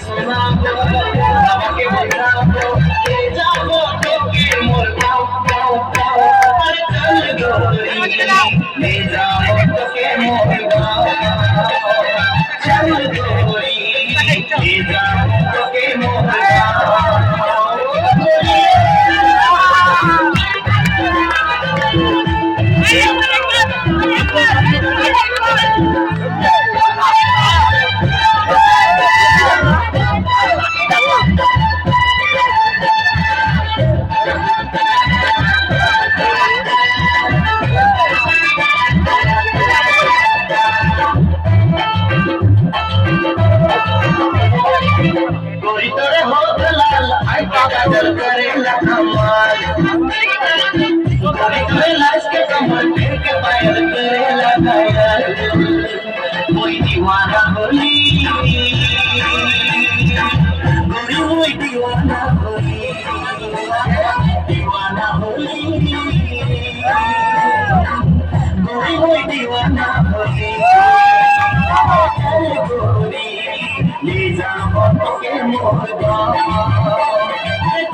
শোনাবো বাবাকে বোঝাবো যাবো তোকে মোর গাও গাও গাও আরে চল গোরি ले जाओ তোকে মোর গাও চল গোরি ले जाओ তোকে মোর গাও गोरी तोरे होठ लाल आई काजल करेला कमाल गोरी तोरे लाश के कमर फिर के पायल करेला घायल कोई दीवाना होली गोरी कोई दीवाना होली दीवाना होली गोरी कोई दीवाना होली गोरी ले जाओ তোকে মোর গাও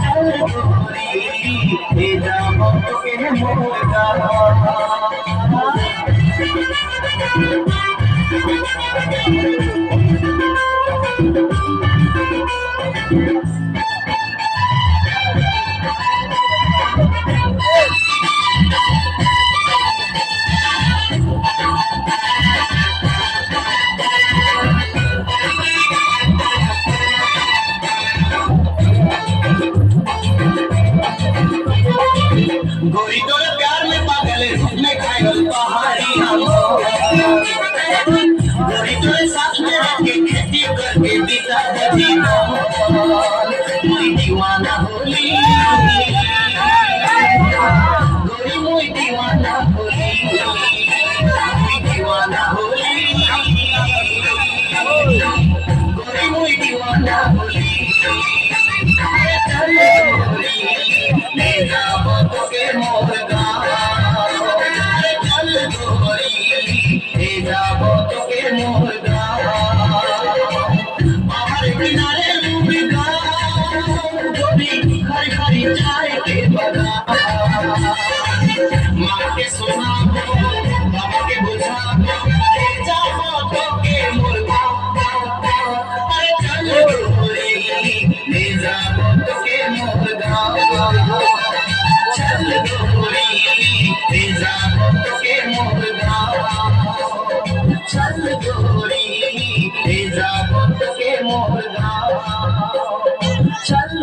চল গোরি ले जाओ তোকে মোর গাও गोरी तोरे प्यार में पागल में घायल पहाड़ी हम गोरी तोरे साथ में रह के खेती करके बिता दी कोई दीवाना होली गोरी कोई दीवाना होली कोई दीवाना होली गोरी कोई दीवाना होली चल गोरी ले जाओ তোকে মোর গাও চল গোরি ले जाओ তোকে মোর গাও बाहर किनारे डूबी गाओ गोरी हरी हरी छाए के बगा माँ के सुनाबो बाबा के बुझाबो ले जाओ তোকে মোর গাও গাও গাও अरे चल गोरी ले जाओ তোকে মোর গাও चल गोरी ले जाओ তোকে মোর গাও चल गोरी ले जाओ তোকে মোর গাও चल